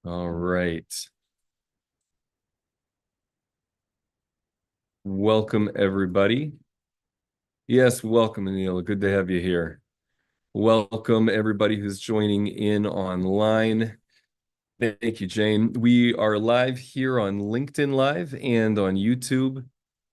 All right. Welcome, everybody. Yes, welcome, Anil. Good to have you here. Welcome, everybody who's joining in online. Thank you, Jane. We are live here on LinkedIn Live and on YouTube.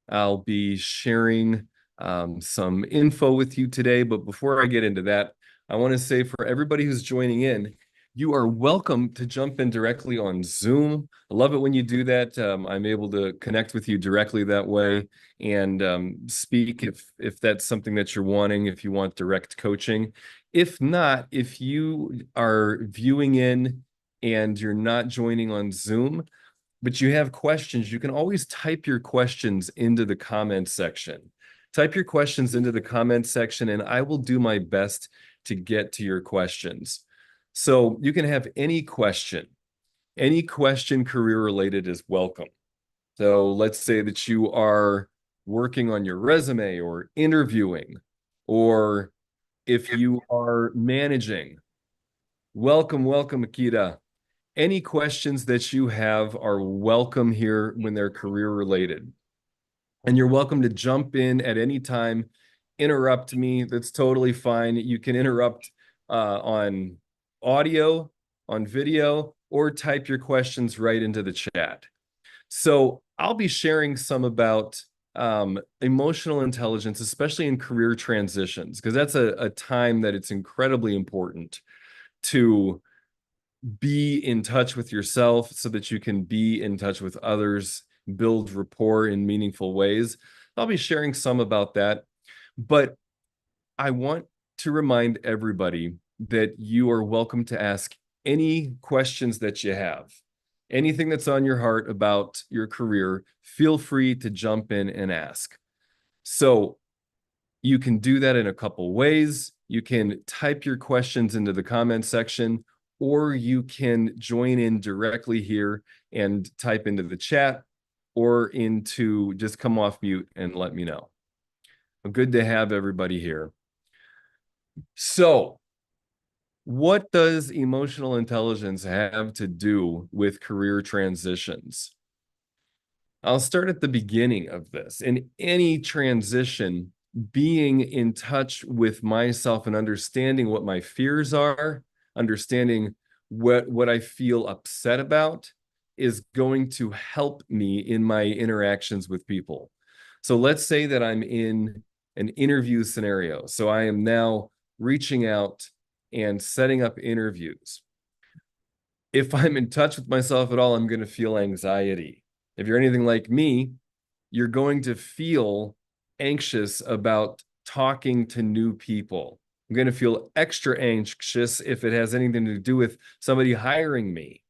I'll be sharing some info with you today, but before I get into that, I want to say for everybody who's joining in, you are welcome to jump in directly on Zoom. I love it when you do that. I'm able to connect with you directly that way and speak if that's something that you're wanting, if you want direct coaching. If not, if you are viewing in and you're not joining on Zoom, but you have questions, you can always type your questions into the comments section. Type your questions into the comments section, and I will do my best to get to your questions. So you can have any question career related is welcome. So let's say that you are working on your resume or interviewing, or if you are managing. Welcome, Akita. Any questions that you have are welcome here when they're career related. And you're welcome to jump in at any time, interrupt me. That's totally fine. You can interrupt on audio, on video, or type your questions right into the chat. So I'll be sharing some about emotional intelligence, especially in career transitions, because that's a time that it's incredibly important to be in touch with yourself so that you can be in touch with others, build rapport in meaningful ways. I'll be sharing some about that, but I want to remind everybody that you are welcome to ask any questions that you have. Anything that's on your heart about your career, feel free to jump in and ask. So you can do that in a couple ways. You can type your questions into the comment section, or you can join in directly here and type into the chat or into just come off mute and let me know. Good to have everybody here. So, what does emotional intelligence have to do with career transitions? I'll start at the beginning of this. In any transition, being in touch with myself and understanding what my fears are, understanding what I feel upset about is going to help me in my interactions with people. So let's say that I'm in an interview scenario. So I am now reaching out and setting up interviews. If I'm in touch with myself at all, I'm going to feel anxiety. If you're anything like me, you're going to feel anxious about talking to new people. I'm going to feel extra anxious if it has anything to do with somebody hiring me.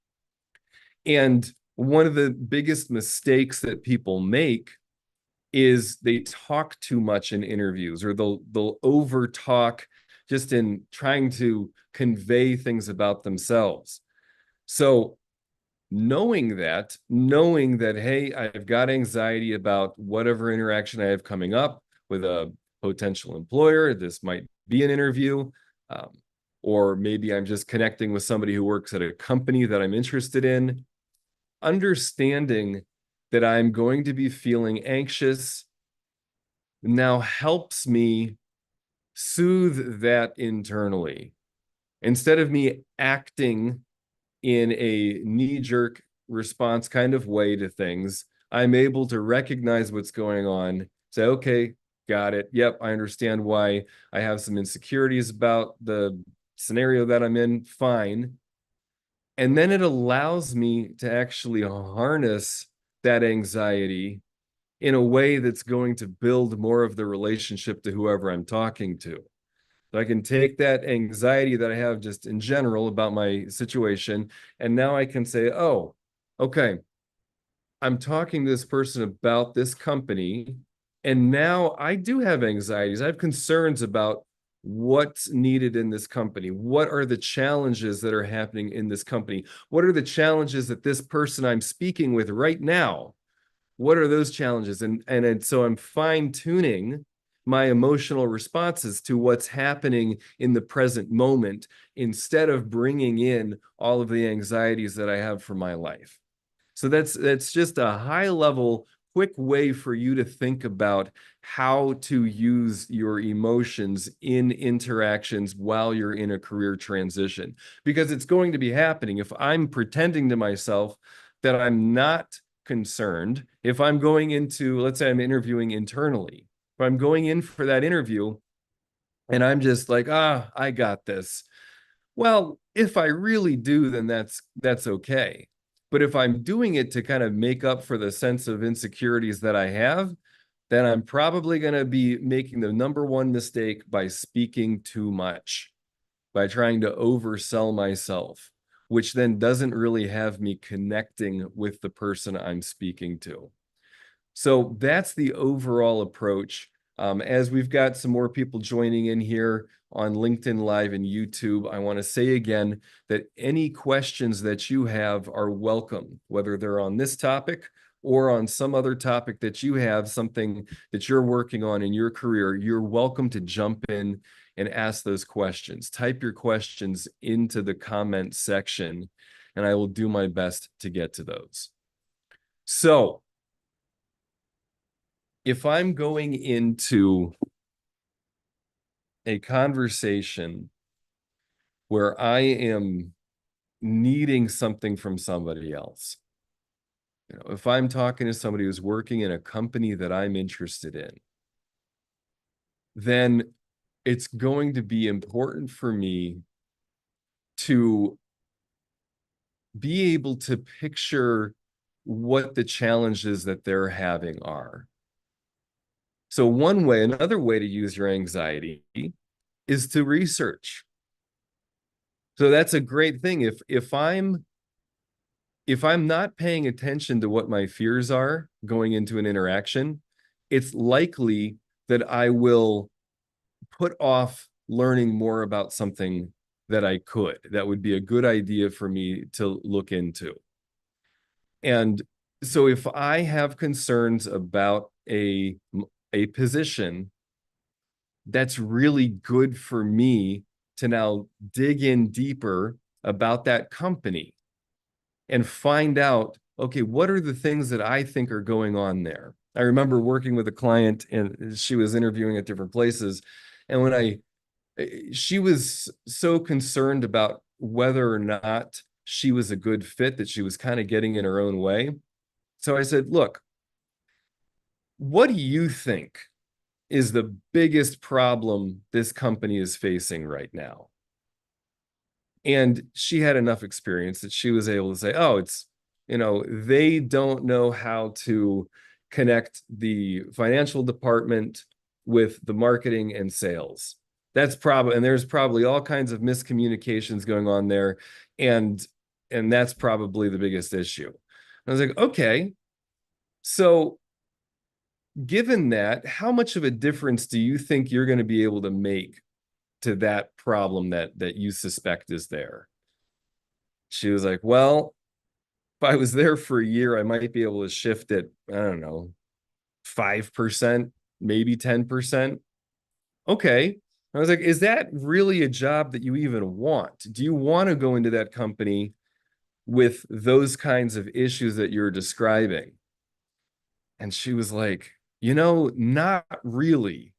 And one of the biggest mistakes that people make is they talk too much in interviews, or they'll over talk just in trying to convey things about themselves. So knowing that, hey, I've got anxiety about whatever interaction I have coming up with a potential employer, this might be an interview, or maybe I'm just connecting with somebody who works at a company that I'm interested in. Understanding that I'm going to be feeling anxious now helps me soothe that internally. Instead of me acting in a knee-jerk response kind of way to things, I'm able to recognize what's going on, say, okay, got it. Yep, I understand why I have some insecurities about the scenario that I'm in. Fine. And then it allows me to actually harness that anxiety in a way that's going to build more of the relationship to whoever I'm talking to. So I can take that anxiety that I have just in general about my situation, and now I can say, oh, okay, I'm talking to this person about this company, and now I do have anxieties. I have concerns about what's needed in this company. What are the challenges that are happening in this company? What are the challenges that this person I'm speaking with right now? What are those challenges? And so I'm fine tuning my emotional responses to what's happening in the present moment instead of bringing in all of the anxieties that I have for my life. So that's just a high level, quick way for you to think about how to use your emotions in interactions while you're in a career transition, because it's going to be happening. If I'm pretending to myself that I'm not concerned, if I'm going into, let's say I'm interviewing internally, if I'm going in for that interview and I'm just like, I got this. Well, if I really do, then that's okay. But if I'm doing it to kind of make up for the sense of insecurities that I have, then I'm probably going to be making the number one mistake by speaking too much, by trying to oversell myself, which then doesn't really have me connecting with the person I'm speaking to. So that's the overall approach. As we've got some more people joining in here on LinkedIn Live and YouTube, I want to say again that any questions that you have are welcome, whether they're on this topic or on some other topic that you have, something that you're working on in your career. You're welcome to jump in and ask those questions. Type your questions into the comment section, and I will do my best to get to those. So, if I'm going into a conversation where I am needing something from somebody else, if I'm talking to somebody who's working in a company that I'm interested in, then it's going to be important for me to be able to picture what the challenges that they're having are. So another way to use your anxiety is to research. So that's a great thing. If I'm not paying attention to what my fears are going into an interaction, it's likely that I will put off learning more about something that would be a good idea for me to look into. And so if I have concerns about a position, that's really good for me to now dig in deeper about that company and find out, okay, what are the things that I think are going on there? I remember working with a client and she was interviewing at different places. And she was so concerned about whether or not she was a good fit that she was kind of getting in her own way. So I said, look, what do you think is the biggest problem this company is facing right now? And she had enough experience that she was able to say, oh, they don't know how to connect the financial department with the marketing and sales. And there's probably all kinds of miscommunications going on there. And that's probably the biggest issue. I was like, okay, so given that, how much of a difference do you think you're going to be able to make to that problem that you suspect is there? She was like, well, if I was there for a year, I might be able to shift it, I don't know, 5%, maybe 10%. Okay. I was like, is that really a job that you even want? Do you want to go into that company with those kinds of issues that you're describing? And she was like, not really.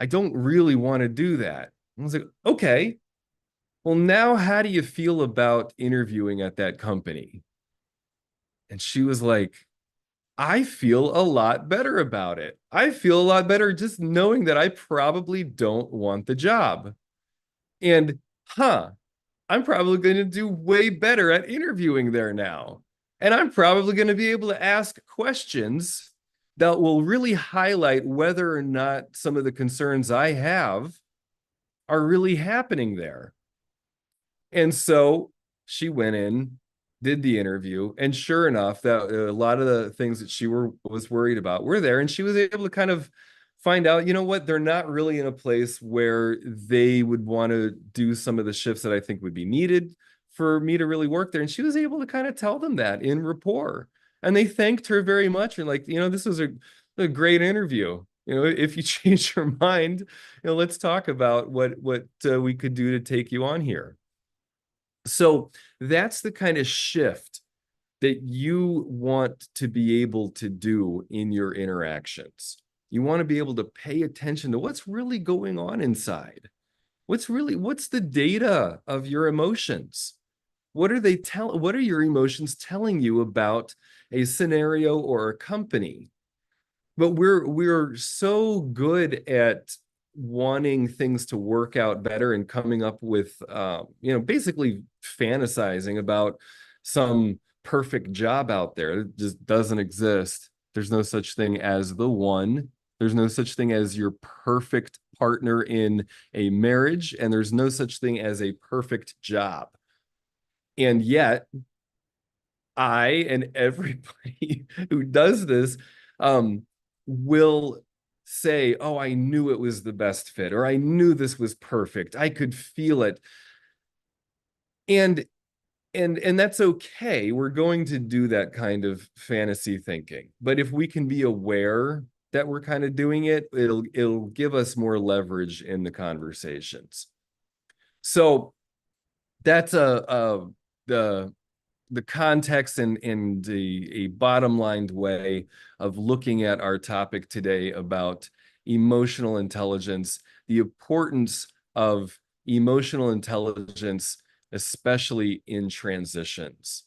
I don't really want to do that. I was like, okay, well, now how do you feel about interviewing at that company? And she was like, I feel a lot better about it. I feel a lot better just knowing that I probably don't want the job. And, I'm probably going to do way better at interviewing there now. And I'm probably going to be able to ask questions that will really highlight whether or not some of the concerns I have are really happening there. And so she went in, did the interview, and sure enough, that a lot of the things that she was worried about were there, and she was able to kind of find out, what, they're not really in a place where they would want to do some of the shifts that I think would be needed for me to really work there. And she was able to kind of tell them that in rapport. And they thanked her very much and like, this was a great interview. if you change your mind, let's talk about what we could do to take you on here. So that's the kind of shift that you want to be able to do in your interactions. You want to be able to pay attention to what's really going on inside. What's the data of your emotions? What are your emotions telling you about a scenario or a company? But we're so good at wanting things to work out better and coming up with basically fantasizing about some perfect job out there. It just doesn't exist. There's no such thing as the one. There's no such thing as your perfect partner in a marriage, and there's no such thing as a perfect job. And yet, I and everybody who does this will say, oh, I knew it was the best fit, or I knew this was perfect. I could feel it. And that's okay. We're going to do that kind of fantasy thinking. But if we can be aware that we're kind of doing it, it'll give us more leverage in the conversations. So that's the context and a bottom line way of looking at our topic today about emotional intelligence, the importance of emotional intelligence, especially in transitions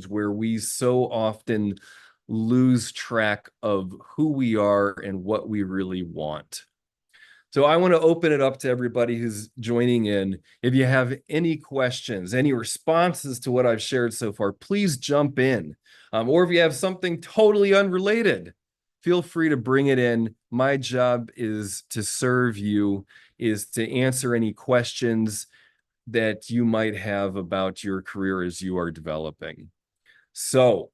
where we so often lose track of who we are and what we really want. So I want to open it up to everybody who's joining in. If you have any questions, any responses to what I've shared so far, please jump in. Or if you have something totally unrelated, feel free to bring it in. My job is to serve you, is to answer any questions that you might have about your career as you are developing. So,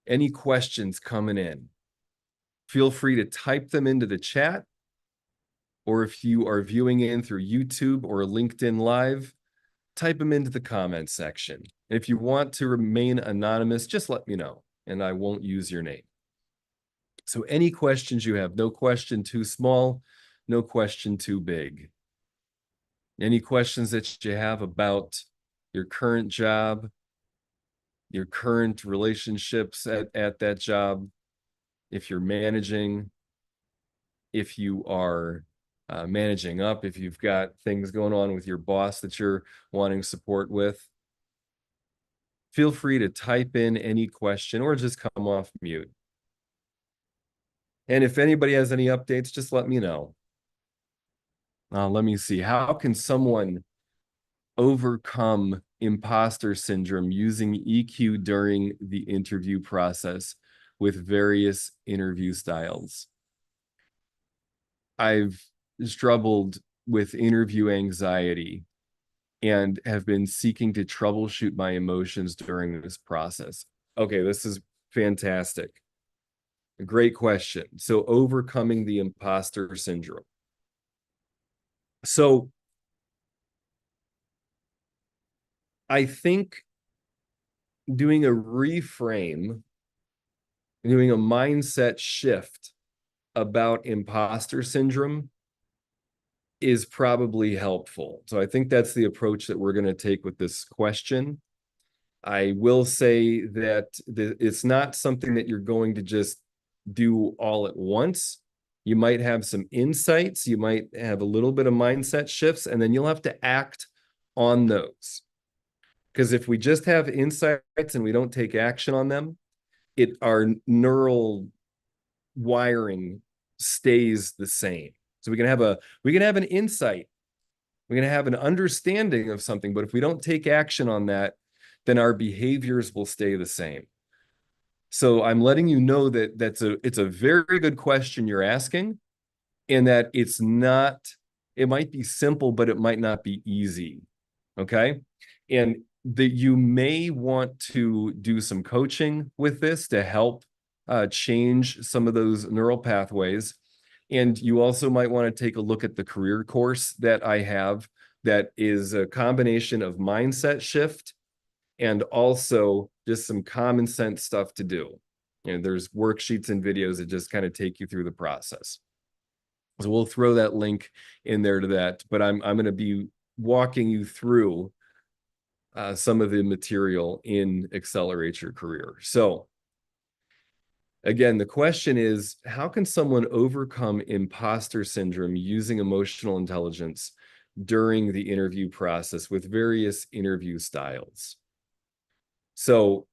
any questions coming in, feel free to type them into the chat. Or if you are viewing in through YouTube or LinkedIn Live, type them into the comments section. And if you want to remain anonymous, just let me know, and I won't use your name. So any questions you have, no question too small, no question too big. Any questions that you have about your current job, your current relationships at that job, if you're managing, if you are managing up, if you've got things going on with your boss that you're wanting support with, feel free to type in any question or just come off mute. And if anybody has any updates, just let me know. Let me see. How can someone overcome imposter syndrome using EQ during the interview process with various interview styles? I've struggled with interview anxiety and have been seeking to troubleshoot my emotions during this process. Okay, this is fantastic. A great question. So, overcoming the imposter syndrome. So, I think doing a reframe, doing a mindset shift about imposter syndrome is probably helpful. So I think that's the approach that we're going to take with this question. I will say that it's not something that you're going to just do all at once. You might have some insights, you might have a little bit of mindset shifts, and then you'll have to act on those. Because if we just have insights and we don't take action on them, our neural wiring stays the same. So we can have an insight, we're going to have an understanding of something, but if we don't take action on that, then our behaviors will stay the same. So I'm letting you know that it's a very good question you're asking, and that it might be simple, but it might not be easy. Okay. And that you may want to do some coaching with this to help change some of those neural pathways. And you also might want to take a look at the career course that I have that is a combination of mindset shift and also just some common sense stuff to do. And there's worksheets and videos that just kind of take you through the process. So we'll throw that link in there to that, but I'm going to be walking you through some of the material in Accelerate Your Career. So again, the question is, how can someone overcome imposter syndrome using emotional intelligence during the interview process with various interview styles? So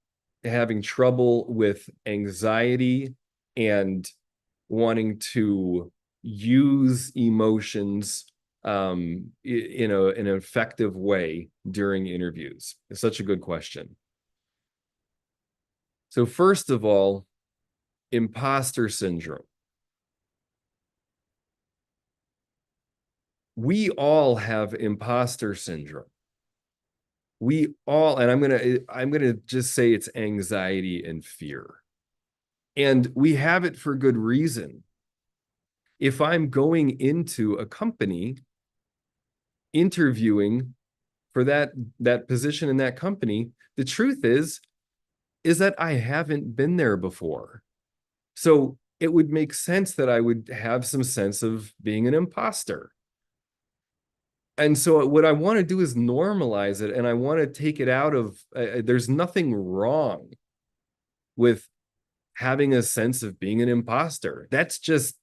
having trouble with anxiety and wanting to use emotions in an effective way during interviews? It's such a good question. So first of all, imposter syndrome. We all have imposter syndrome. We all, and I'm gonna just say it's anxiety and fear. And we have it for good reason. If I'm going into a company interviewing for that position in that company, the truth is that I haven't been there before. So it would make sense that I would have some sense of being an imposter. And so what I want to do is normalize it, and I want to take it out of there's nothing wrong with having a sense of being an imposter. That's just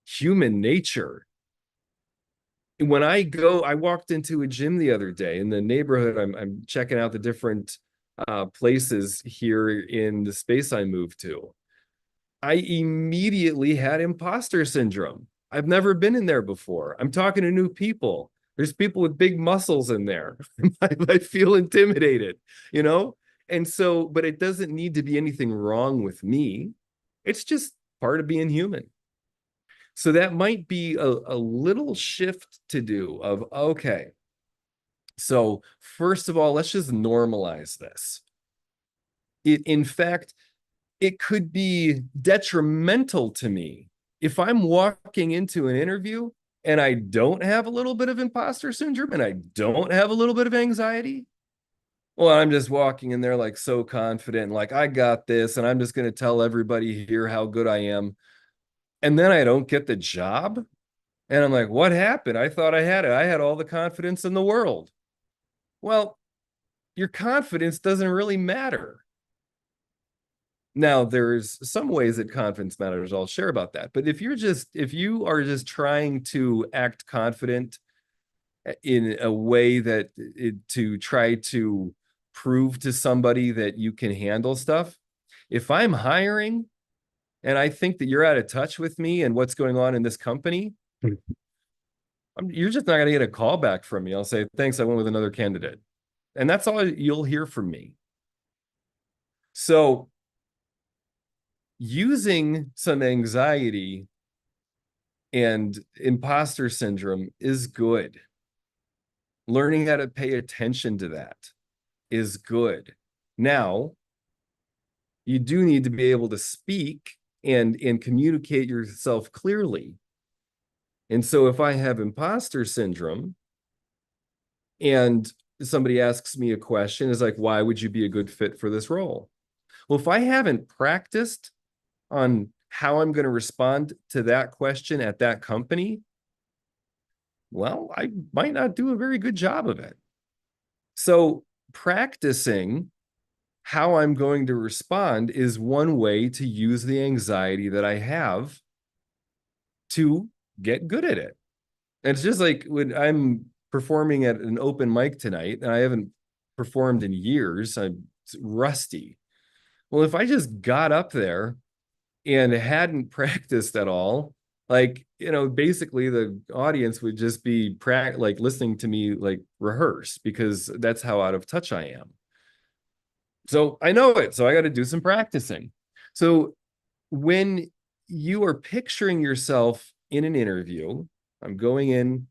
human nature. When I walked into a gym the other day in the neighborhood. I'm checking out the different places here in the space I moved to. I immediately had imposter syndrome. I've never been in there before. I'm talking to new people. There's people with big muscles in there. I feel intimidated, you know? And so, but it doesn't need to be anything wrong with me. It's just part of being human. So that might be a little shift to do of, okay, so first of all, let's just normalize this. In fact, it could be detrimental to me if I'm walking into an interview and I don't have a little bit of imposter syndrome and I don't have a little bit of anxiety. Well, I'm just walking in there like so confident, like I got this, and I'm just going to tell everybody here how good I am. And then I don't get the job. And I'm like, what happened? I thought I had it. I had all the confidence in the world. Well, your confidence doesn't really matter. Now, there's some ways that confidence matters. I'll share about that. But if you are just trying to act confident in a way that to try to prove to somebody that you can handle stuff, if I'm hiring and I think that you're out of touch with me and what's going on in this company, you're just not going to get a call back from me. I'll say, thanks, I went with another candidate. And that's all you'll hear from me. So using some anxiety and imposter syndrome is good. Learning how to pay attention to that is good. Now, you do need to be able to speak and communicate yourself clearly. And so if I have imposter syndrome and somebody asks me a question, is like, why would you be a good fit for this role? Well, if I haven't practiced on how I'm going to respond to that question at that company, well, I might not do a very good job of it. So practicing how I'm going to respond is one way to use the anxiety that I have to get good at it. And it's just like when I'm performing at an open mic tonight, and I haven't performed in years, I'm rusty. Well, if I just got up there and hadn't practiced at all, like, basically the audience would just be like listening to me like rehearse, because that's how out of touch I am. So I know it, so I got to do some practicing. So when you are picturing yourself in an interview, I'm going in,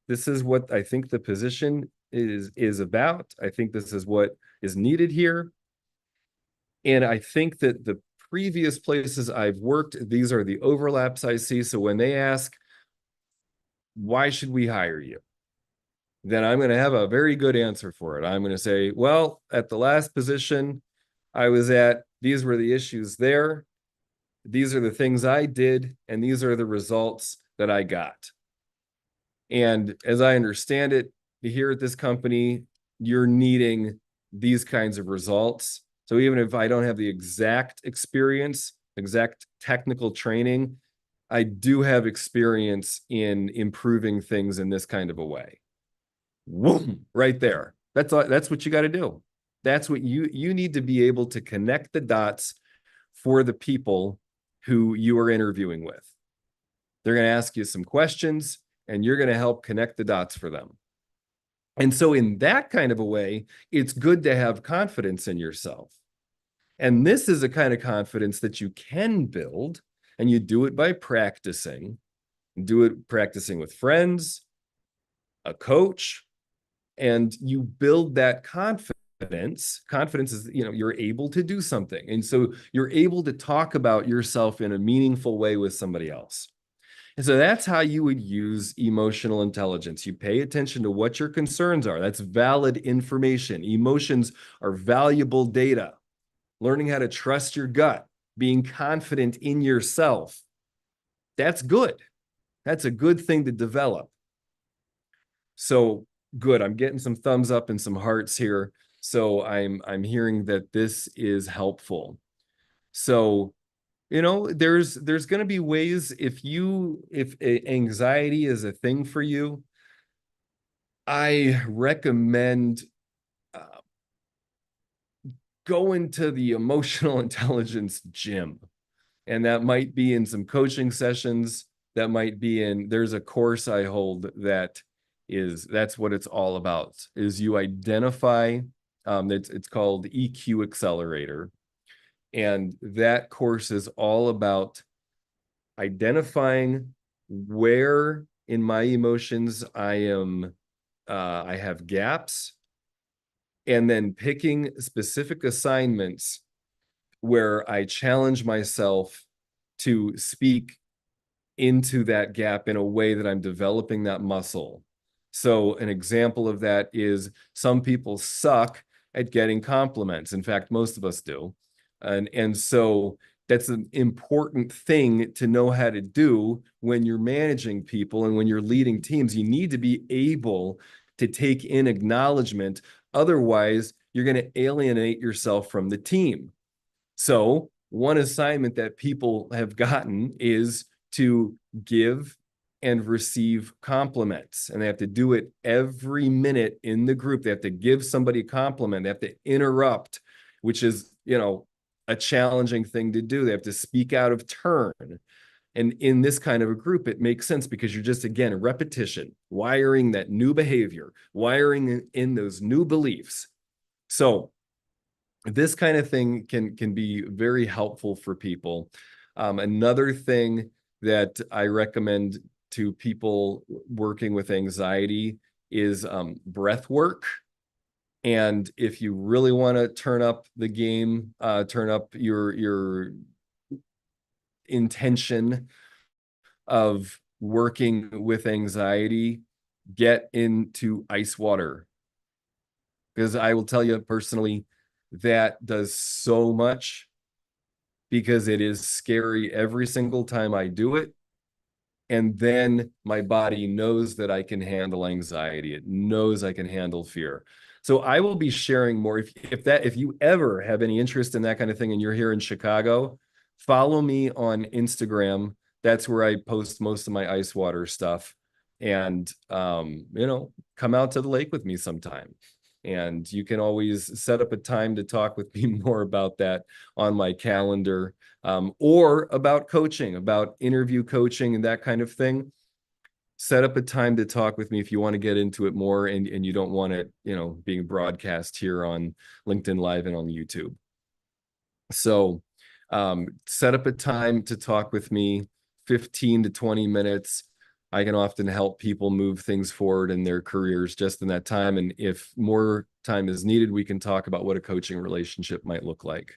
this is what I think the position is about. I think this is what is needed here. And I think that the previous places I've worked, these are the overlaps I see. So when they ask, why should we hire you? Then I'm going to have a very good answer for it. I'm going to say, well, at the last position I was at, these were the issues there. these are the things I did, and these are the results that I got. And as I understand it, here at this company, you're needing these kinds of results. So even if I don't have the exact experience, exact technical training, I do have experience in improving things in this kind of a way. Boom, right there. That's what you got to do. That's what you need to be able to connect the dots for the people who you are interviewing with. They're going to ask you some questions, and you're going to help connect the dots for them. And so in that kind of a way, it's good to have confidence in yourself. And this is a kind of confidence that you can build, and you do it by practicing. Do it practicing with friends, a coach, and you build that confidence. Confidence is, you're able to do something. And so you're able to talk about yourself in a meaningful way with somebody else. And so that's how you would use emotional intelligence. You pay attention to what your concerns are. That's valid information. Emotions are valuable data. Learning how to trust your gut, being confident in yourself. That's good. That's a good thing to develop. So good. I'm getting some thumbs up and some hearts here. So I'm hearing that this is helpful. So there's going to be ways if anxiety is a thing for you, I recommend going to the emotional intelligence gym. And that might be in some coaching sessions. That might be there's a course I hold that's what it's all about, is you identify, it's called EQ Accelerator. And that course is all about identifying where in my emotions I have gaps, and then picking specific assignments where I challenge myself to speak into that gap in a way that I'm developing that muscle. So an example of that is some people suck at getting compliments. In fact, most of us do. And so that's an important thing to know how to do when you're managing people and when you're leading teams. You need to be able to take in acknowledgement. Otherwise, you're going to alienate yourself from the team. So one assignment that people have gotten is to give and receive compliments. And they have to do it every minute in the group. They have to give somebody a compliment. They have to interrupt, which is, a challenging thing to do. They have to speak out of turn. And in this kind of a group, it makes sense because you're just, again, repetition, wiring that new behavior, wiring in those new beliefs. So this kind of thing can be very helpful for people. Another thing that I recommend to people working with anxiety is breath work. And if you really want to turn up the game, turn up your intention of working with anxiety, get into ice water. Because I will tell you personally, that does so much, because it is scary every single time I do it. And then my body knows that I can handle anxiety. It knows I can handle fear. So I will be sharing more. If you ever have any interest in that kind of thing and you're here in Chicago, follow me on Instagram. That's where I post most of my ice water stuff. And come out to the lake with me sometime. And you can always set up a time to talk with me more about that on my calendar, or about coaching, about interview coaching and that kind of thing. Set up a time to talk with me if you want to get into it more, and you don't want it, being broadcast here on LinkedIn Live and on YouTube. So set up a time to talk with me, 15 to 20 minutes. I can often help people move things forward in their careers just in that time. And if more time is needed, we can talk about what a coaching relationship might look like.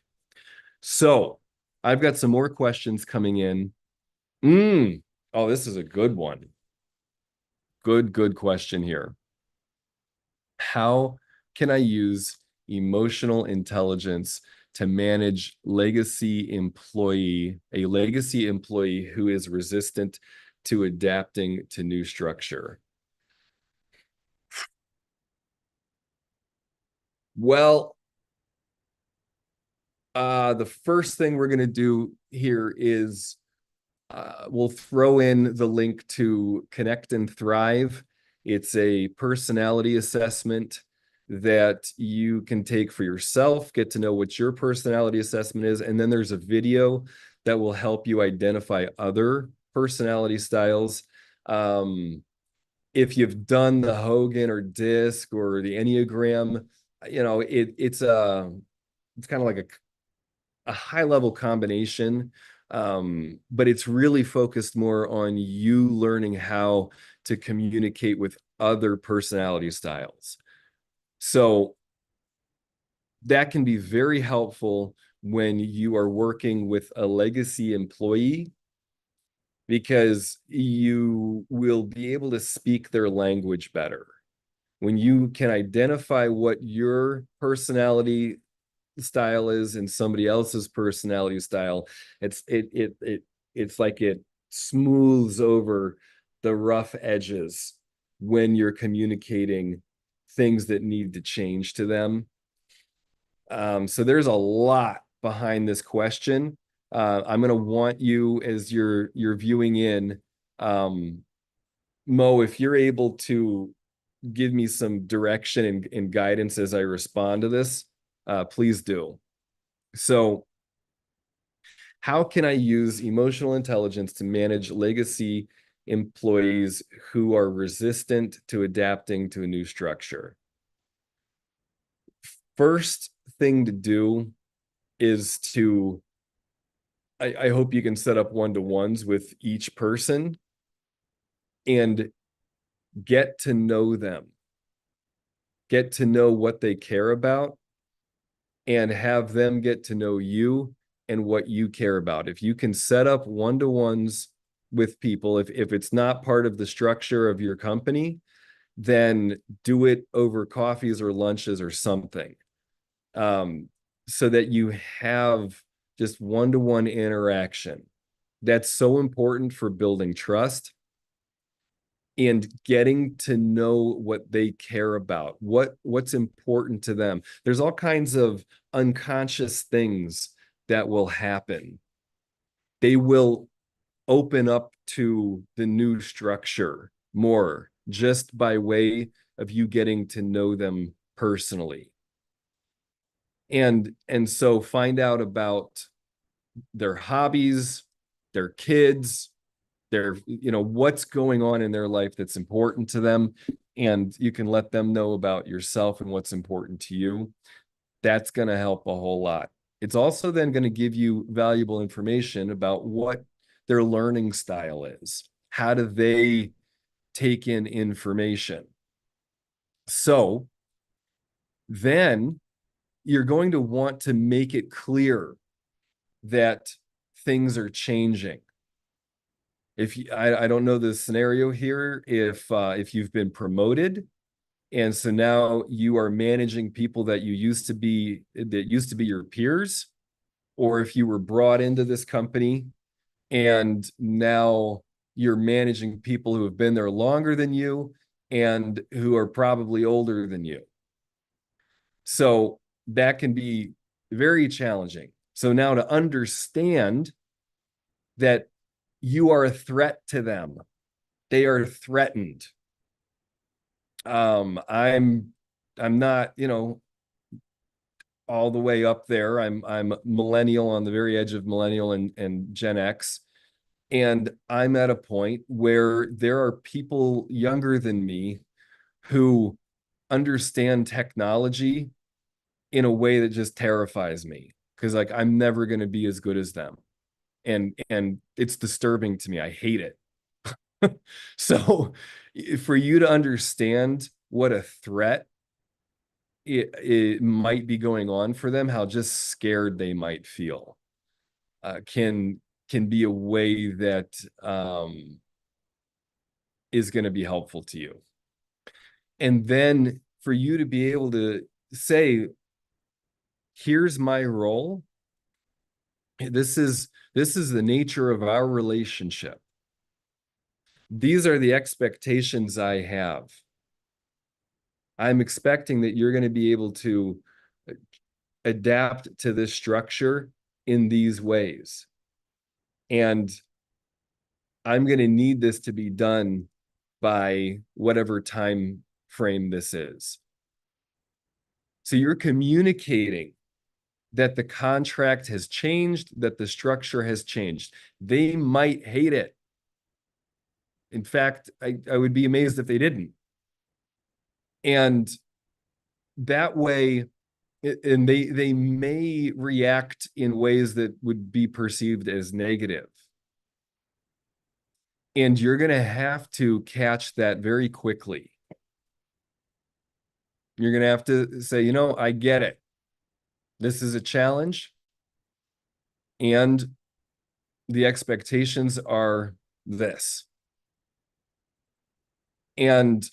So I've got some more questions coming in. Oh, this is a good one. Good question here. How can I use emotional intelligence to manage a legacy employee who is resistant to adapting to new structure? Well, the first thing we're going to do here is we'll throw in the link to Connect and Thrive. It's a personality assessment that you can take for yourself, get to know what your personality assessment is, and then there's a video that will help you identify other personality styles. If you've done the Hogan or DISC or the Enneagram, it's kind of like a high level combination, but it's really focused more on you learning how to communicate with other personality styles. So that can be very helpful when you are working with a legacy employee, because you will be able to speak their language better. When you can identify what your personality style is and somebody else's personality style, it's like it smooths over the rough edges when you're communicating things that need to change to them. So there's a lot behind this question. I'm going to want you, as you're viewing in, Mo, if you're able to give me some direction and guidance as I respond to this, please do. So, how can I use emotional intelligence to manage legacy employees who are resistant to adapting to a new structure? First thing to do is I hope you can set up one-to-ones with each person and get to know them, get to know what they care about, and have them get to know you and what you care about. If you can set up one-to-ones with people, if it's not part of the structure of your company, then do it over coffees or lunches or something, so that you have just one-to-one interaction. That's so important for building trust and getting to know what they care about, what's important to them. There's all kinds of unconscious things that will happen. They will open up to the new structure more just by way of you getting to know them personally. And so find out about their hobbies, their kids, what's going on in their life that's important to them, and you can let them know about yourself and what's important to you. That's going to help a whole lot. It's also then going to give you valuable information about what their learning style is. How do they take in information? So then you're going to want to make it clear that things are changing. I don't know the scenario here, if you've been promoted and so now you are managing people that used to be your peers, or if you were brought into this company and now you're managing people who have been there longer than you and who are probably older than you. So that can be very challenging. So now to understand that you are a threat to them, they are threatened. I'm not, all the way up there. I'm millennial, on the very edge of millennial and Gen X. And I'm at a point where there are people younger than me who understand technology in a way that just terrifies me, because like I'm never going to be as good as them. And it's disturbing to me. I hate it. So for you to understand what a threat it might be going on for them, how just scared they might feel, can be a way that is going to be helpful to you. And then for you to be able to say, Here's my role. This is the nature of our relationship. These are the expectations I have. I'm expecting that you're going to be able to adapt to this structure in these ways. And I'm going to need this to be done by whatever time frame this is. So you're communicating that the contract has changed, that the structure has changed. They might hate it. In fact, I would be amazed if they didn't. And that way, and they may react in ways that would be perceived as negative. And you're going to have to catch that very quickly. You're going to have to say, you know, I get it. This is a challenge. And the expectations are this. And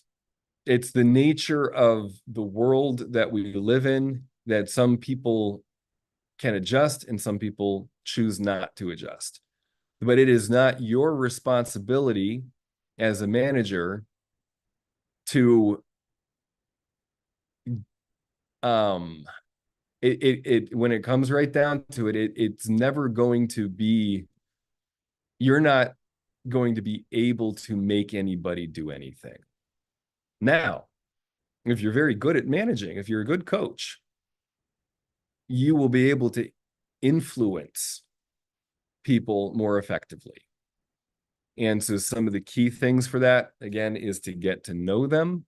it's the nature of the world that we live in that some people can adjust and some people choose not to adjust. But it is not your responsibility as a manager to when it comes right down to it, it's never going to be, you're not going to be able to make anybody do anything. Now, if you're very good at managing, if you're a good coach, you will be able to influence people more effectively. And so some of the key things for that, again, is to get to know them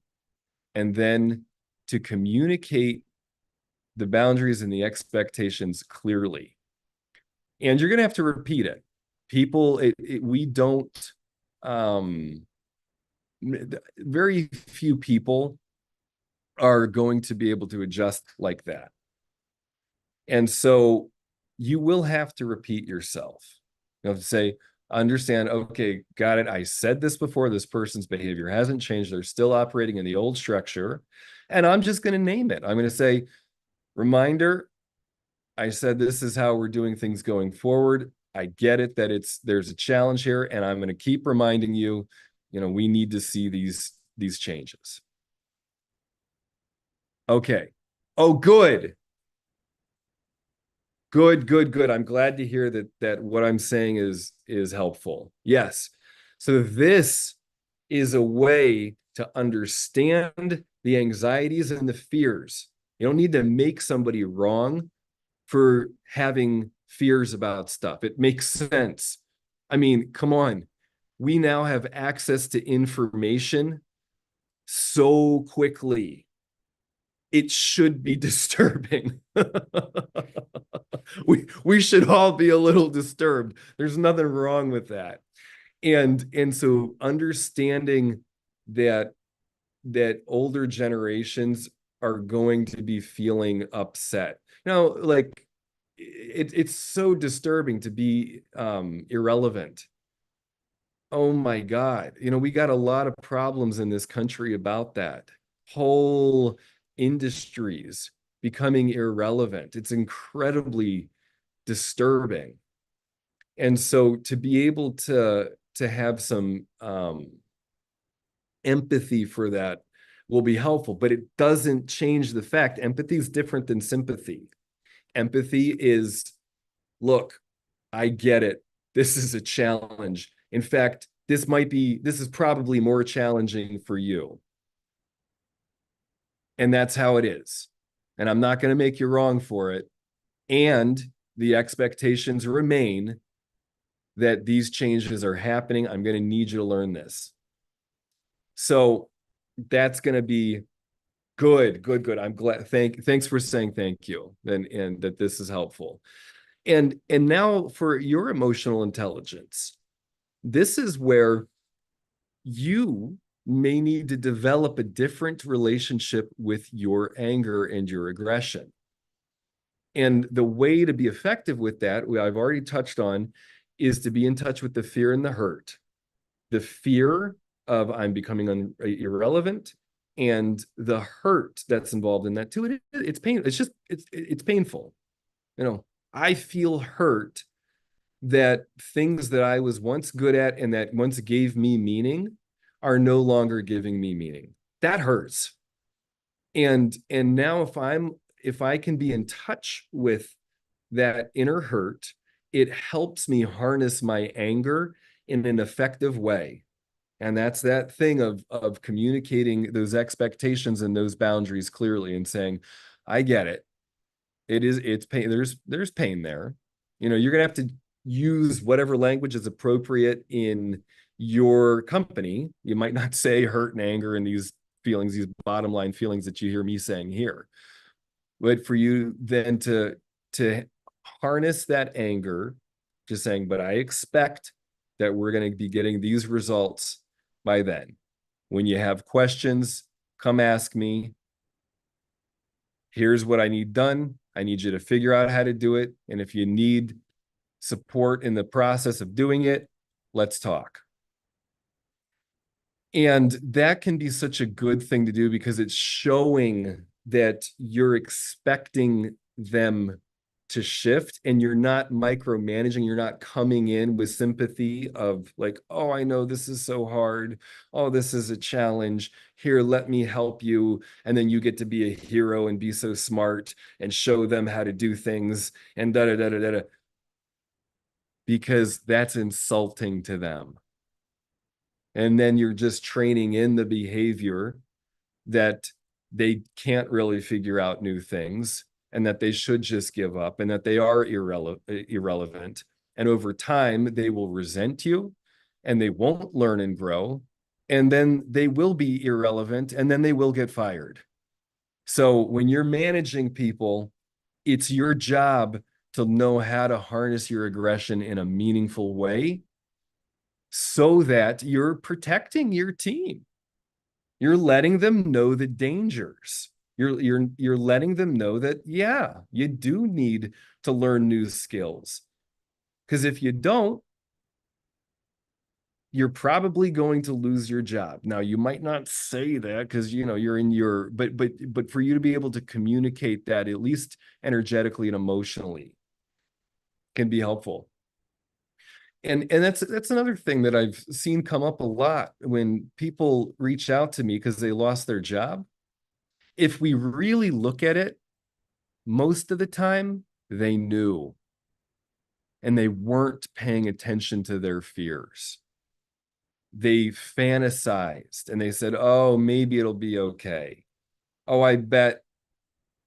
and then to communicate the boundaries and the expectations clearly. And you're going to have to repeat it. People, we don't, very few people are going to be able to adjust like that. And so you will have to repeat yourself. You have to say, understand, okay, got it. I said this before, this person's behavior hasn't changed. They're still operating in the old structure. And I'm just going to name it. I'm going to say, reminder, I said this is how we're doing things going forward. I get it that there's a challenge here, and I'm going to keep reminding you, we need to see these changes. Okay. Oh, good. Good. I'm glad to hear that what I'm saying is helpful. Yes. So this is a way to understand the anxieties and the fears. You don't need to make somebody wrong for having fears about stuff. It makes sense. I mean, come on. We now have access to information so quickly. It should be disturbing. we should all be a little disturbed. There's nothing wrong with that. And so understanding that older generations are going to be feeling upset. Like it's so disturbing to be irrelevant. Oh my God. We got a lot of problems in this country about that. Whole industries becoming irrelevant. It's incredibly disturbing. And so to be able to have some empathy for that will be helpful, but it doesn't change the fact empathy is different than sympathy. Empathy is, look, I get it. This is a challenge. In fact, this is probably more challenging for you. And that's how it is. And I'm not going to make you wrong for it. And the expectations remain that these changes are happening. I'm going to need you to learn this. So that's going to be good. I'm glad. Thanks for saying thank you and that this is helpful. And now for your emotional intelligence, this is where you may need to develop a different relationship with your anger and your aggression. And the way to be effective with that, I've already touched on, is to be in touch with the fear and the hurt. The fear of I'm becoming irrelevant, and the hurt that's involved in that too. It's pain. It's painful. I feel hurt that things that I was once good at and that once gave me meaning are no longer giving me meaning. That hurts. And now if I can be in touch with that inner hurt, it helps me harness my anger in an effective way. And that's that thing of communicating those expectations and those boundaries clearly and saying, I get it. It's pain. There's pain there. You're gonna have to use whatever language is appropriate in your company. You might not say hurt and anger and these feelings, these bottom line feelings that you hear me saying here. But for you then to harness that anger, just saying, but I expect that we're going to be getting these results by then. When you have questions, come ask me. Here's what I need done. I need you to figure out how to do it. And if you need support in the process of doing it, let's talk. And that can be such a good thing to do because it's showing that you're expecting them to shift and you're not micromanaging. You're not coming in with sympathy of like, oh, I know this is so hard. Oh, this is a challenge. Here, let me help you. And then you get to be a hero and be so smart and show them how to do things and da da da da da. Because that's insulting to them. And then you're just training in the behavior that they can't really figure out new things and that they should just give up and that they are irrelevant. And over time, they will resent you and they won't learn and grow. And then they will be irrelevant and then they will get fired. So when you're managing people, it's your job to know how to harness your aggression in a meaningful way so that you're protecting your team. You're letting them know the dangers. You're letting them know that, yeah, you do need to learn new skills. Because if you don't, you're probably going to lose your job. Now, you might not say that because you're in your, but for you to be able to communicate that at least energetically and emotionally can be helpful. And that's another thing that I've seen come up a lot when people reach out to me because they lost their job. If we really look at it, most of the time they knew and they weren't paying attention to their fears. They fantasized and they said, oh, maybe it'll be okay. Oh, I bet.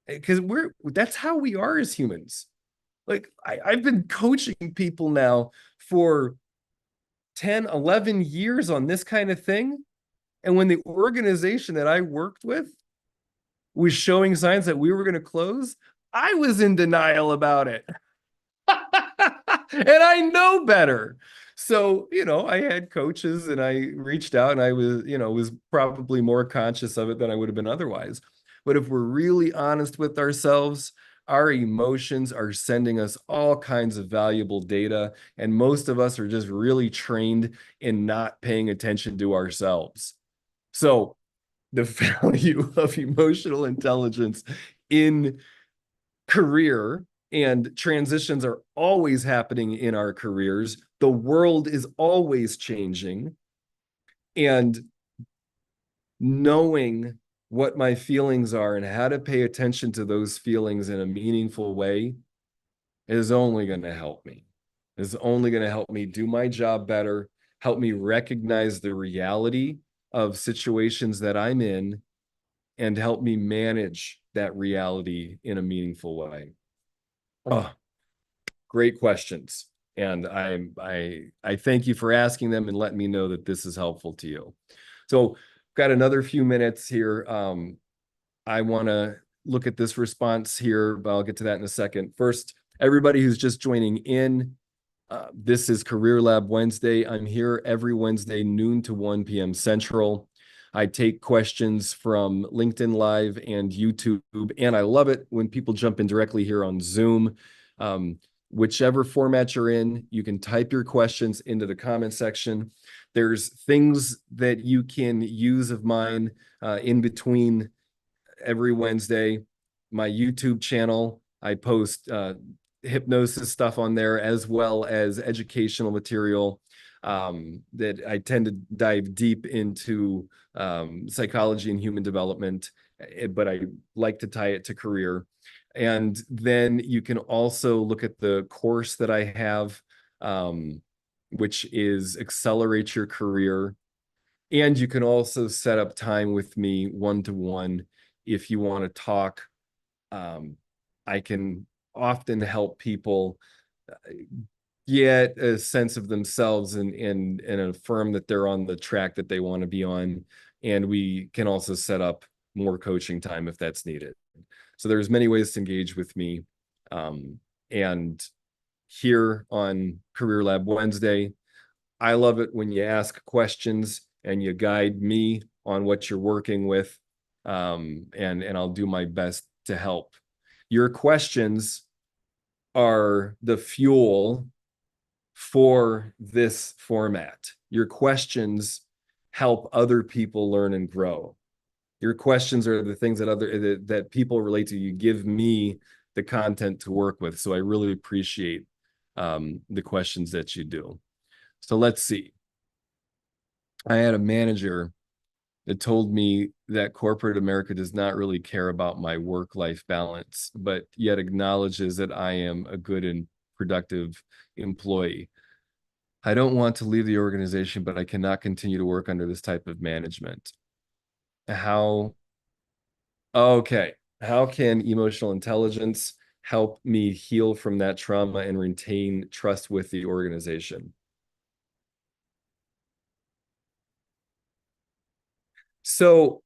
Because that's how we are as humans. Like I've been coaching people now for 10, 11 years on this kind of thing. And when the organization that I worked with was showing signs that we were going to close, I was in denial about it. And I know better. So, I had coaches and I reached out and I was probably more conscious of it than I would have been otherwise. But if we're really honest with ourselves, our emotions are sending us all kinds of valuable data. And most of us are just really trained in not paying attention to ourselves. So the value of emotional intelligence in career and transitions are always happening in our careers. The world is always changing. And knowing what my feelings are and how to pay attention to those feelings in a meaningful way is only going to help me. Is only going to help me do my job better, help me recognize the reality of situations that I'm in, and help me manage that reality in a meaningful way. Oh, great questions. And I thank you for asking them and letting me know that this is helpful to you. So got another few minutes here. I want to look at this response here, but I'll get to that in a second. First, everybody who's just joining in, this is Career Lab Wednesday. I'm here every Wednesday, noon to 1 p.m. Central. I take questions from LinkedIn Live and YouTube, and I love it when people jump in directly here on Zoom. whichever format you're in, you can type your questions into the comment section. There's things that you can use of mine in between every Wednesday. My YouTube channel, I post hypnosis stuff on there, as well as educational material that I tend to dive deep into psychology and human development, but I like to tie it to career. And then you can also look at the course that I have, which is Accelerate Your Career. And you can also set up time with me one-to-one if you want to talk. I can often help people get a sense of themselves and affirm that they're on the track that they want to be on. And we can also set up more coaching time if that's needed. So there's many ways to engage with me. And here on Career Lab Wednesday, I love it when you ask questions and you guide me on what you're working with. And I'll do my best to help. Your questions are the fuel for this format. Your questions help other people learn and grow. Your questions are the things that people relate to. You give me the content to work with. So I really appreciate the questions that you do. So let's see. I had a manager that told me that corporate America does not really care about my work-life balance, but yet acknowledges that I am a good and productive employee. I don't want to leave the organization, but I cannot continue to work under this type of management. Okay. How can emotional intelligence help me heal from that trauma and retain trust with the organization? So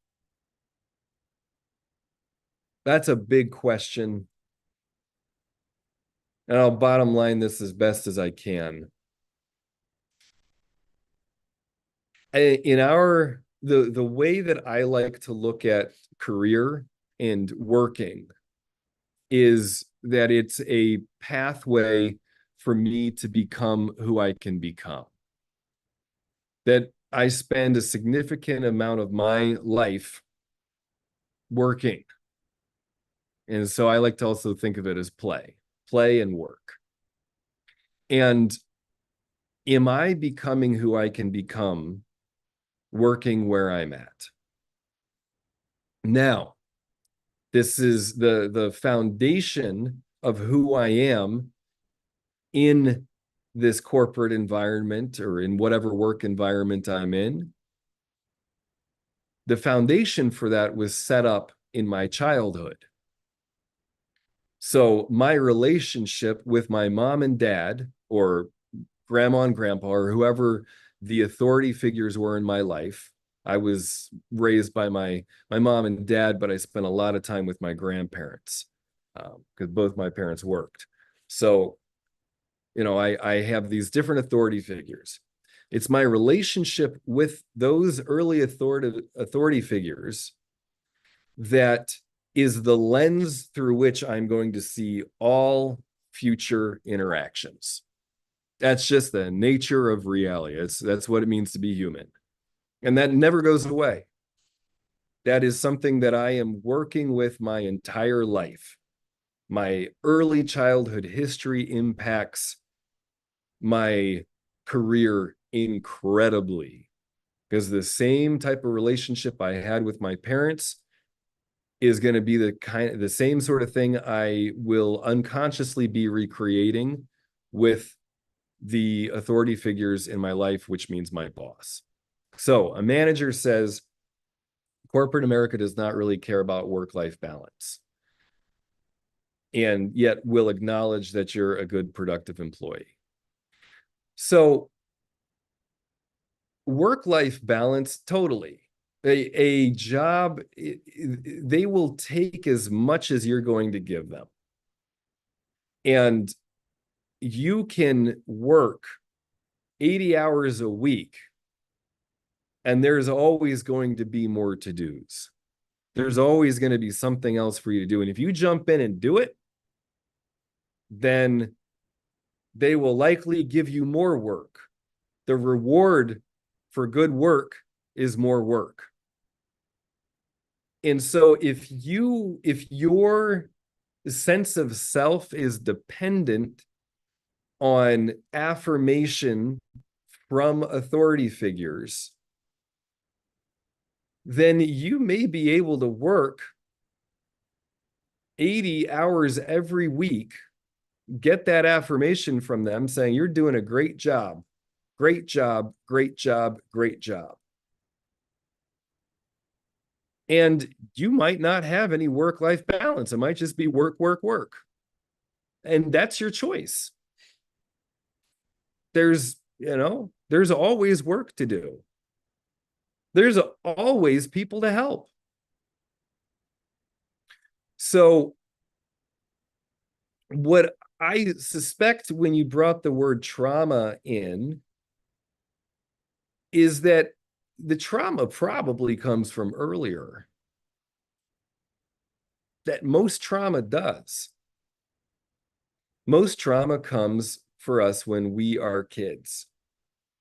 that's a big question. And I'll bottom line this as best as I can. The way that I like to look at career and working is that it's a pathway for me to become who I can become. That I spend a significant amount of my life working. And so I like to also think of it as play and work. And am I becoming who I can become working where I'm at? Now, this is the foundation of who I am in this corporate environment or in whatever work environment I'm in. The foundation for that was set up in my childhood. So my relationship with my mom and dad, or grandma and grandpa, or whoever the authority figures were in my life. I was raised by my mom and dad, but I spent a lot of time with my grandparents because both my parents worked. So, I have these different authority figures. It's my relationship with those early authority figures that is the lens through which I'm going to see all future interactions. That's just the nature of reality. That's what it means to be human. And that never goes away. That is something that I am working with my entire life. My early childhood history impacts my career incredibly because the same type of relationship I had with my parents is going to be the same sort of thing I will unconsciously be recreating with the authority figures in my life, which means my boss. So a manager says, corporate America does not really care about work-life balance, and yet will acknowledge that you're a good, productive employee. So work-life balance, totally. A job, they will take as much as you're going to give them. And you can work 80 hours a week, and there's always going to be more to-dos. There's always going to be something else for you to do. And if you jump in and do it, then they will likely give you more work. The reward for good work is more work. And so if your sense of self is dependent on affirmation from authority figures, then you may be able to work 80 hours every week, get that affirmation from them saying, you're doing a great job, great job, great job, great job. And you might not have any work-life balance. It might just be work, work, work. And that's your choice. There's always work to do. There's always people to help. So what I suspect when you brought the word trauma in is that the trauma probably comes from earlier. That most trauma does. Most trauma comes for us when we are kids.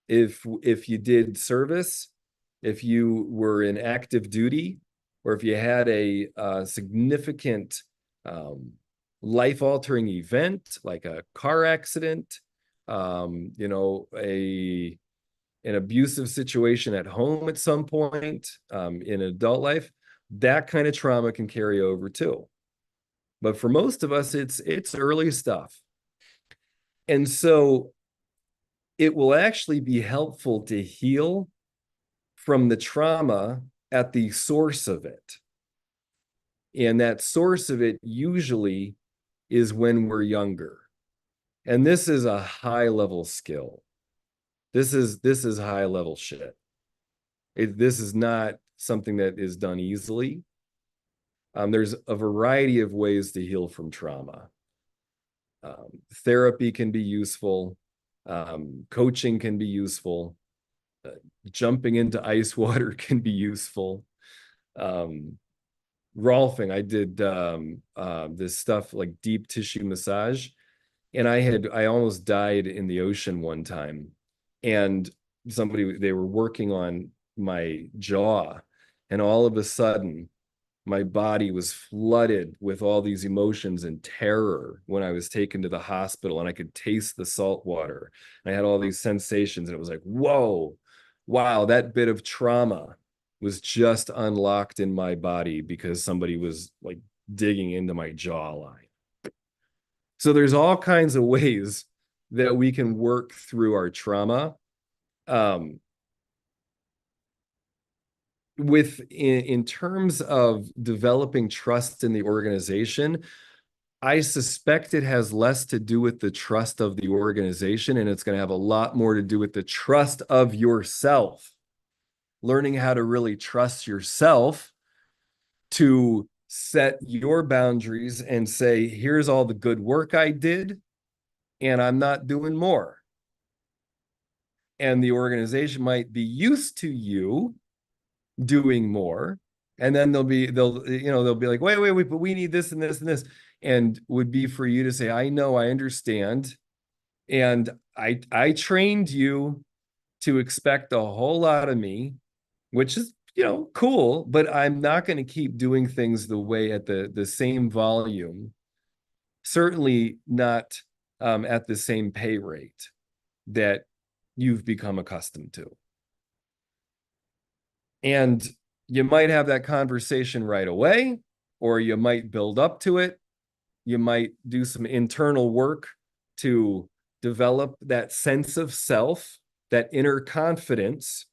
If you did service, if you were in active duty, or if you had a significant life-altering event like a car accident, an abusive situation at home at some point in adult life, that kind of trauma can carry over too. But for most of us, it's early stuff. And so it will actually be helpful to heal from the trauma at the source of it. And that source of it usually is when we're younger. And this is a high level skill. This is high level shit. This is not something that is done easily. There's a variety of ways to heal from trauma. Therapy can be useful. Coaching can be useful. Jumping into ice water can be useful. Rolfing, I did this stuff like deep tissue massage, and I almost died in the ocean one time. And they were working on my jaw, and all of a sudden my body was flooded with all these emotions and terror when I was taken to the hospital, and I could taste the salt water. And I had all these sensations, and it was like, whoa, wow, that bit of trauma was just unlocked in my body because somebody was like digging into my jawline. So there's all kinds of ways that we can work through our trauma. In terms of developing trust in the organization, I suspect it has less to do with the trust of the organization, and it's going to have a lot more to do with the trust of yourself. Learning how to really trust yourself to set your boundaries and say, here's all the good work I did, and I'm not doing more. And the organization might be used to you doing more, and then they'll be like, wait, but we need this and this and this, and would be for you to say, I know, I understand, and I trained you to expect a whole lot of me, which is cool, but I'm not going to keep doing things the way at the same volume, certainly not at the same pay rate that you've become accustomed to. And you might have that conversation right away, or you might build up to it. You might do some internal work to develop that sense of self, that inner confidence,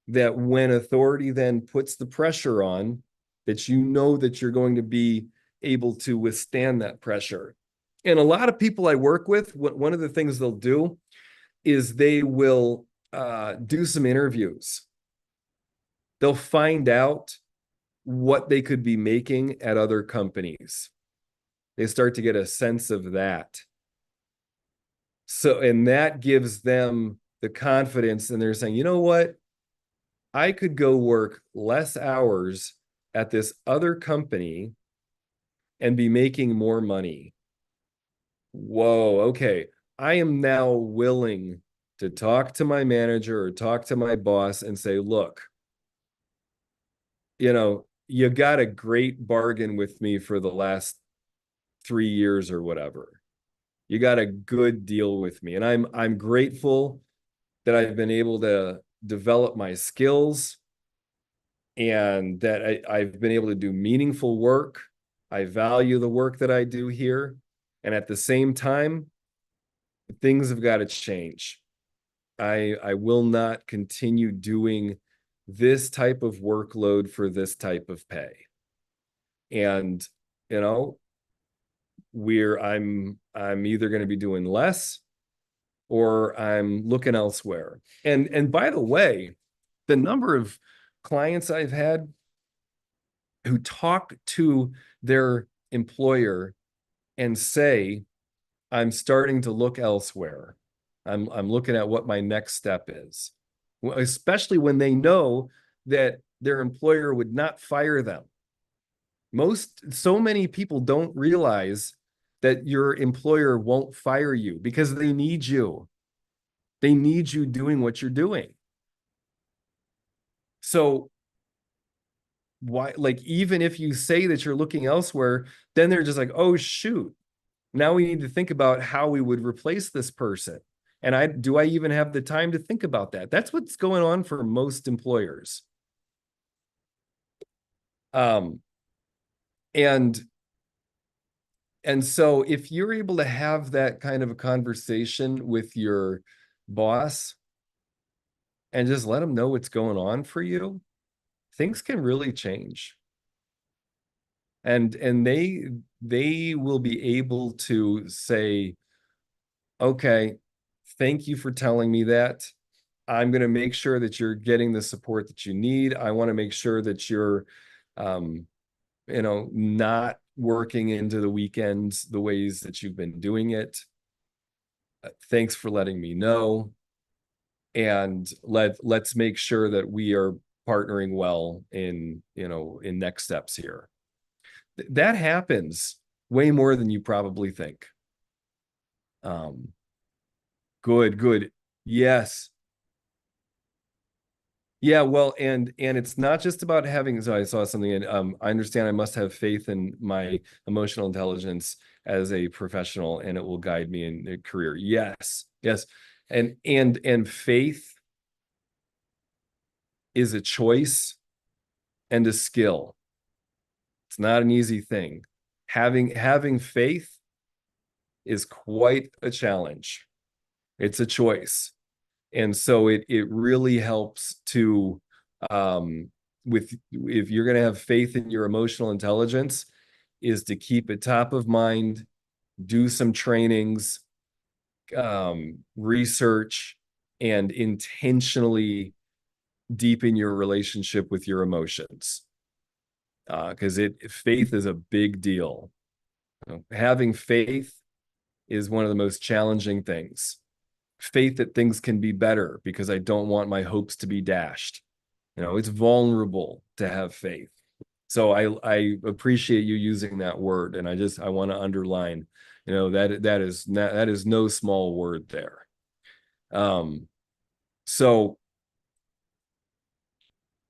that when authority then puts the pressure on, that you know that you're going to be able to withstand that pressure. And a lot of people I work with, one of the things they'll do is they will do some interviews. They'll find out what they could be making at other companies. They start to get a sense of that. So, and that gives them the confidence, and they're saying, you know what? I could go work less hours at this other company and be making more money. Whoa, okay. I am now willing to talk to my manager or talk to my boss and say, look, you got a great bargain with me for the last 3 years or whatever. You got a good deal with me. And I'm grateful that I've been able to develop my skills and that I've been able to do meaningful work. I value the work that I do here. And at the same time, things have got to change. I will not continue doing this type of workload for this type of pay. And, you know, I'm either going to be doing less or I'm looking elsewhere. And by the way, the number of clients I've had who talk to their employer and say, I'm starting to look elsewhere. I'm looking at what my next step is, especially when they know that their employer would not fire them. So many people don't realize that your employer won't fire you because they need you. They need you doing what you're doing. So why, like, even if you say that you're looking elsewhere, then they're just like, oh, shoot. Now we need to think about how we would replace this person. And do I even have the time to think about that? That's what's going on for most employers. Um, and so if you're able to have that kind of a conversation with your boss and just let them know what's going on for you, things can really change. And they will be able to say, okay, thank you for telling me that. I'm going to make sure that you're getting the support that you need. I want to make sure that you're, not working into the weekends the ways that you've been doing it. Thanks for letting me know. And let's make sure that we are partnering well in next steps here. That happens way more than you probably think. Good. Yes. Yeah, well, and it's not just about having, so I saw something, and I understand I must have faith in my emotional intelligence as a professional, and it will guide me in a career. Yes. And faith is a choice and a skill. It's not an easy thing. Having faith is quite a challenge. It's a choice. And so it really helps to if you're going to have faith in your emotional intelligence, is to keep it top of mind, do some trainings, research, and intentionally deepen your relationship with your emotions. Because faith is a big deal. Having faith is one of the most challenging things. Faith that things can be better because I don't want my hopes to be dashed. It's vulnerable to have faith. So I appreciate you using that word, and I want to underline, that is no small word there. So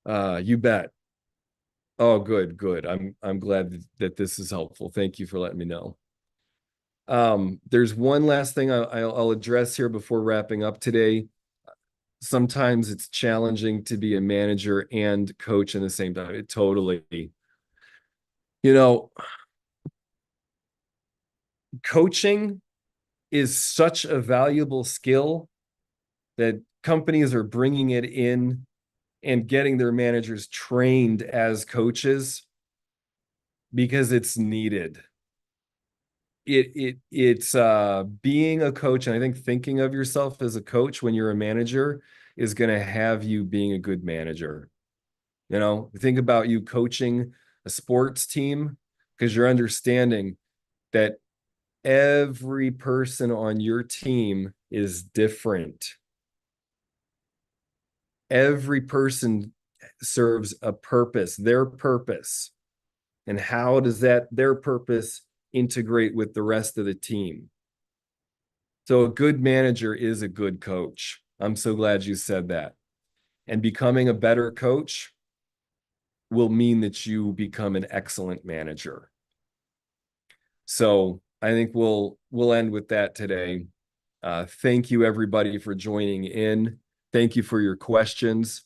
you bet. Oh, good. I'm glad that this is helpful. Thank you for letting me know. There's one last thing I'll address here before wrapping up today. Sometimes it's challenging to be a manager and coach in the same time. It totally, coaching is such a valuable skill that companies are bringing it in and getting their managers trained as coaches because it's needed. It's being a coach, and I think thinking of yourself as a coach when you're a manager is going to have you being a good manager. Think about you coaching a sports team because you're understanding that every person on your team is different. Every person serves a purpose, their purpose. And how does their purpose integrate with the rest of the team? So a good manager is a good coach. I'm so glad you said that. And becoming a better coach will mean that you become an excellent manager. So I think we'll end with that today. Thank you everybody for joining in. Thank you for your questions.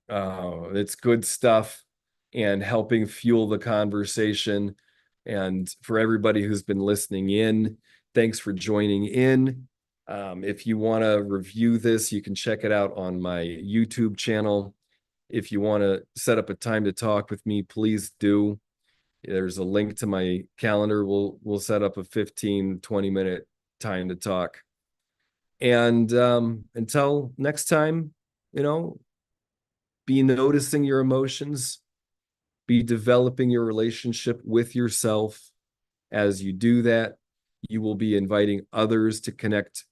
It's good stuff and helping fuel the conversation. And for everybody who's been listening in, thanks for joining in. If you want to review this, you can check it out on my YouTube channel. If you want to set up a time to talk with me, please do. There's a link to my calendar. We'll set up a 15-20 minute time to talk. And until next time, you know, be noticing your emotions, be developing your relationship with yourself. As you do that, you will be inviting others to connect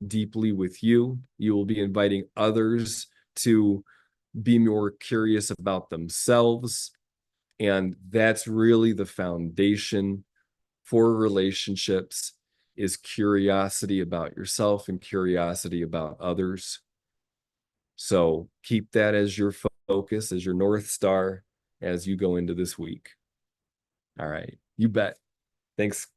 deeply with you. You will be inviting others to be more curious about themselves. And that's really the foundation for relationships, is curiosity about yourself and curiosity about others. So keep that as your focus, as your North Star as you go into this week. All right. You bet. Thanks.